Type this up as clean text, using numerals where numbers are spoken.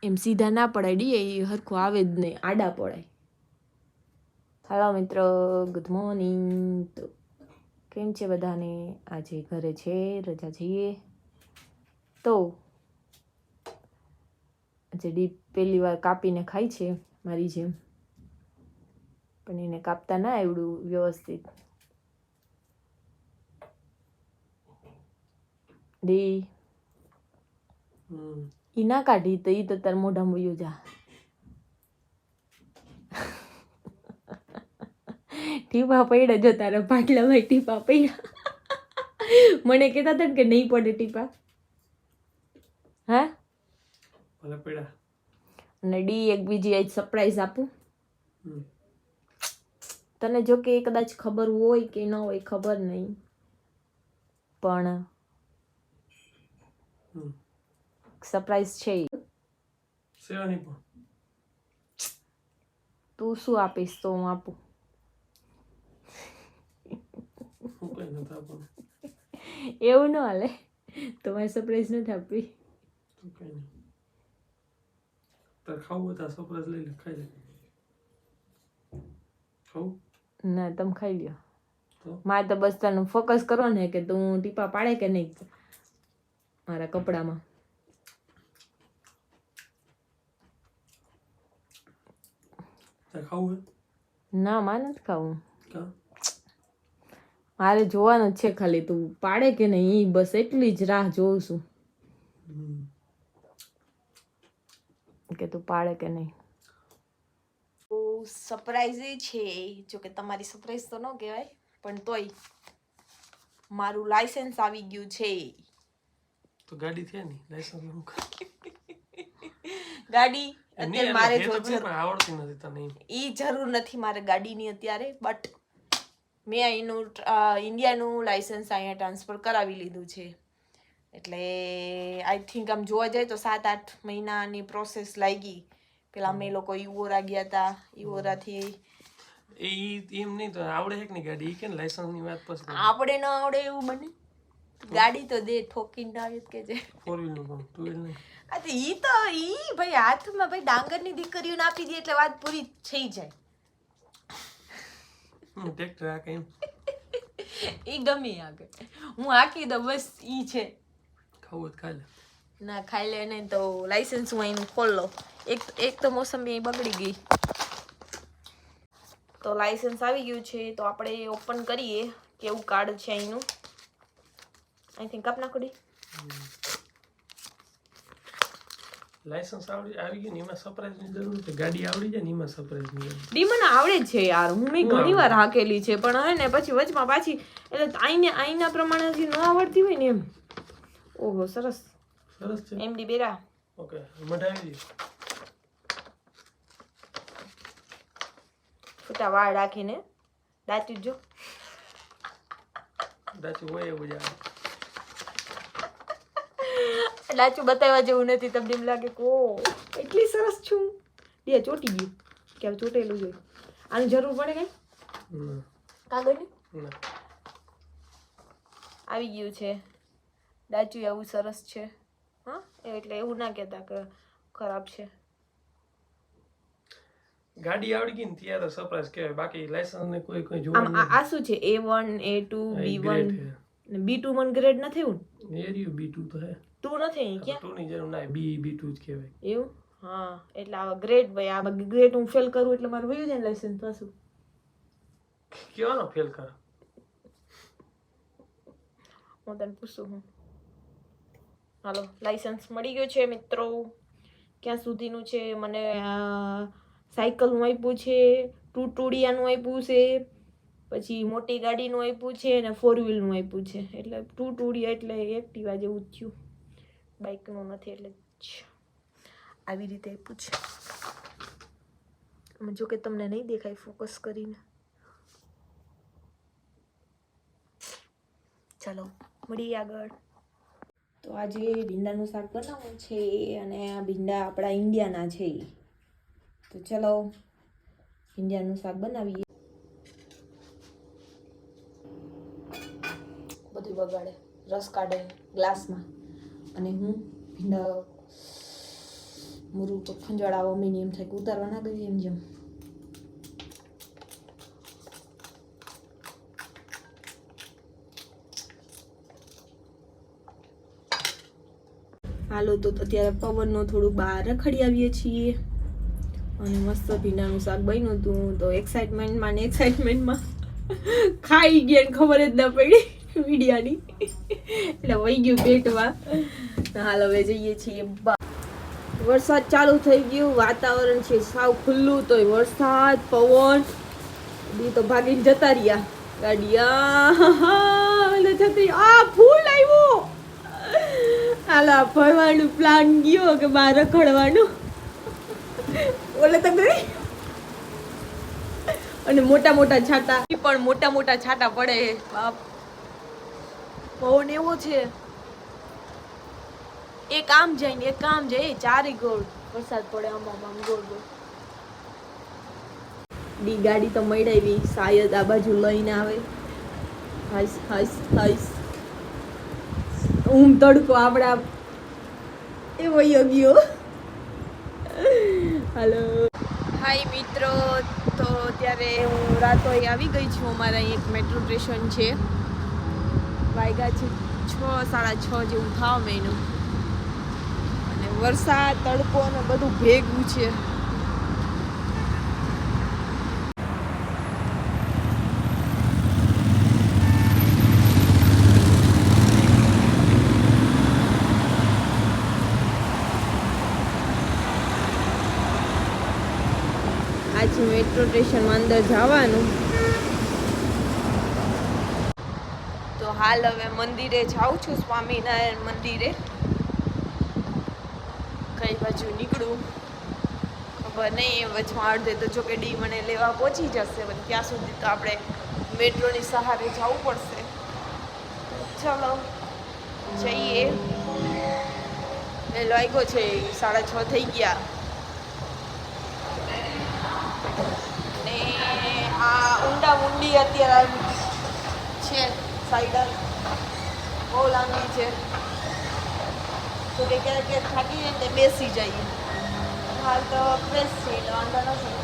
એમ સીધા ના પડાય ડી એ હરખું આવે જ નહીં, આડા પડાય. હાલો મિત્રો, ગુડ મોર્નિંગ. તો કેમ છે બધાને? આજે ઘરે છે, રજા છીએ. તો આજે ડી પહેલી વાર કાપીને ખાય છે મારી જેમ, પણ એને કાપતા ના આવડું વ્યવસ્થિત. ડી ઈ ના કાઢી તો ઈ તો તાર મોઢામાં વયું જા. ટીપા પડ્યા, જો તારા પાટલામાં ટીપા પડ્યા. મને કહેતા હતા કે નહીં પડે ટીપા. હા ભલે પડ્યા. અને ડી એક બીજી આજ સરપ્રાઈઝ આપું તને. જો કે એ કદાચ ખબર હોય કે ન હોય ખબર નહીં, પણ સરપ્રાઈઝ છે. સેવાની પણ તું શું આપીશ તો હું આપું. હું કઈ નથી આપવાનું. એવું ન હાલે, તમારે સરપ્રાઈઝ નથી આપવી. તું કઈ નહીં. તારે ખાવું હોય તો સરપ્રાઈઝ લઈ લે, ખાઈ લે. ખાવું? ના, તમે ખાઈ લ્યો. તો મારે તો બસ તને ફોકસ કરો ને કે તું ટીપા પાડે કે નહીં મારા કપડામાં. તારે ખાવું હોય? ના, મારે નથી ખાવું. કા મારે જોવાનું જ છે ખાલી તું પાડે કે નહીં, બસ એટલી જ રાહ જોઉં છું કે તું પાડે કે નહીં. સરપ્રાઈઝ છે, જો કે તમારી સરપ્રાઈઝ તો ન કહેવાય, પણ તોય મારું લાયસન્સ આવી ગયું છે. તો ગાડી છે ને, લાયસન્સ નું ગાડી અત્યારે મારે જો આવડતી નથી તને. ઈ જરૂર નથી મારે ગાડીની અત્યારે, બટ મેં અહીંનું ઇન્ડિયાનું લાયસન્સ અહીંયા ટ્રાન્સફર કરાવી લીધું છે. એટલે આઈ થિંક આમ જોવા જાય તો 7-8 મહિનાની પ્રોસેસ લાગી. પેલા અમે લોકો ઈવોરા ગયા હતા, ઈવોરાથી એમ નહીં તો આવડે છે કે નહીં ગાડી? કે લાયસન્સ ની વાત પછી આપણે ન આવડે એવું બને? ગાડી તો દે ઠોકીને આવી કે છે. 4 વ્હીલ નું પણ 2 વ્હીલ નહીં. આ તો ઈ ભાઈ હાથમાં ભાઈ ડાંગરની દીકરીઓને આપી દે એટલે વાત પૂરી થઈ જાય. ટ્રેક્ટર આ કઈ ઈ ગમે આગળ હું હાકી દઉં, બસ ઈ છે. ખાવું ખાઈ લે. ના ખાઈ લે નહીં તો લાયસન્સ હું અહીંનું ખોલ લઉં. એક તો મોસંબી અહીં બગડી ગઈ. તો લાયસન્સ આવી ગયું છે, તો આપણે ઓપન કરીએ કેવું કાર્ડ છે અહીંનું. આઈ થિંક આપ નાખડી લાયસન્સ આવી ગયું ને એમાં સરપ્રાઈઝ ની જરૂર છે. ગાડી આવડી જાય ને એમાં સરપ્રાઈઝ ની જરૂર. ડી મને આવડે જ છે યાર, હું મેં ઘણી વાર હાકેલી છે, પણ હવે ને પછી વચમાં પાછી એટલે આઈના પ્રમાણેથી ન આવડતી હોય ને એમ. ઓહો સરસ સરસ છે. એમડી બેરા ઓકે મઢાવી દે. છૂટા વાળ રાખીને દાંતી જો દાચું હોય એવું જ આવે. દાચું બતાવવા જેવું નથી. તમને એમ લાગે કો એટલી સરસ છું. બે ચોટી ગયું કે ચોટેલું જોયું. આની જરૂર પડે કઈ કાગળની? આવી ગયું છે દાચું, એવું સરસ છે. હા એટલે એવું ના કહેતા કે ખરાબ છે. ગાડી આવડી ગઈ ને ત્યારે સરપ્રાઈઝ કહેવાય. બાકી લાયસન્સ ને કોઈ જોવાનું આ શું છે? A1 A2 B1 B2 મન ગ્રેડ નથી એવું? એરિયો B2 તો હે. 2 નથી અહીં ક્યાં? 2 ની જરૂર ના, B2 જ કહેવાય. એવું? હા એટલે આ ગ્રેડ ભાઈ, આ ગ્રેડ હું ફેલ કરું એટલે મારું વયું જાય લાયસન્સ પાછું. કેવાનો ફેલ કર? હું તને પૂછું હું. હાલો લાયસન્સ મળી ગયું છે મિત્રો. ક્યાં સુધીનું છે? મને સાયકલનું આપ્યું છે, ટુડિયાનું આપ્યું છે, પછી મોટી ગાડીનું આપ્યું છે અને 4 વ્હીલનું આપ્યું છે. એટલે ટુડિયા એટલે એક્ટિવા જેવું જ થયું, બાઇકનું નથી. એટલે આવી રીતે આપ્યું છે. જો કે તમને નહીં દેખાય ફોકસ કરીને. ચાલો મળીએ આગળ. તો આજે ભીંડાનું શાક બનાવવું છે અને આ ભીંડા આપણા ઇન્ડિયાના છે. તો ચલો ભીંડાનું શાક બનાવીએ. બધું બગાડે, રસ કાઢે ગ્લાસમાં અને હું ભીંડા મૂરું તો ખંજવાળાવો મને એમ થાય કે ઉતારવા ના ગઈ એમ જેમ. હાલો તો અત્યારે પવનનો થોડું બહાર રખડી આવીએ છીએ અને મસ્ત ભીંડાનું શાક બન્યું હતું તો એક્સાઇટમેન્ટમાં ખાઈ ગયા ને ખબર જ ના પડી મીડિયાની એટલે વહી ગયું પેટમાં. હાલ હવે જઈએ છીએ વરસાદ ચાલુ થઈ ગયું, વાતાવરણ છે સાવ ખુલ્લું, તોય વરસાદ પવન દી તો ભાગીને જતા રહ્યા ગાડિયા જતી. આ ફૂલ આવ્યો, હાલો ફરવાનું પ્લાન ગયો કે બહાર રખડવાનું ઓલે તો ગઈ. અને મોટા મોટા છાટા પણ મોટા છાટા પડે બાપ, પવન એવો છે. એક આમ જાય ને એક આમ જાય, ચારે ગોળ વરસાદ પડે આમ ગોળ ગોળ. ડી ગાડી તો મળાવી, શાયદ આ બાજુ લઈને આવે. હાઈસ હાઈસ હાઈસ તડકો આપડા એ વયો ગયો. હાલો હાય મિત્રો, તો અત્યારે હું રાતોઈ આવી ગઈ છું. અમારા અહીં એક મેટ્રો સ્ટેશન છે, વાગ્યા છે 6 સાડા 6 જેવું થાવ મેનું, અને વરસાદ તડકો ને બધું ભેગું છે. આજે મેટ્રો સ્ટેશનમાં અંદર જવાનું, તો હાલ હવે મંદિરે જાઉં છું, સ્વામિનારાયણ મંદિરે. કઈ બાજુ નીકળું ખબર નહીં, વચમાં અડધે તો જો કે ડી મને લેવા પહોંચી જશે, પણ ત્યાં સુધી તો આપણે મેટ્રોની સહારે જવું પડશે. ચલો જઈએ. વહેલો આવ્યો છે, 6:30 થઈ ગયા. ને આ ઊંડી અત્યારે છે, સાઈડ બહુ લાંબી છે, તો કે ક્યારેક થાકી જાય ને બેસી જઈએ. હાલ તો ફ્રેશ છે એટલે વાંધો નથી.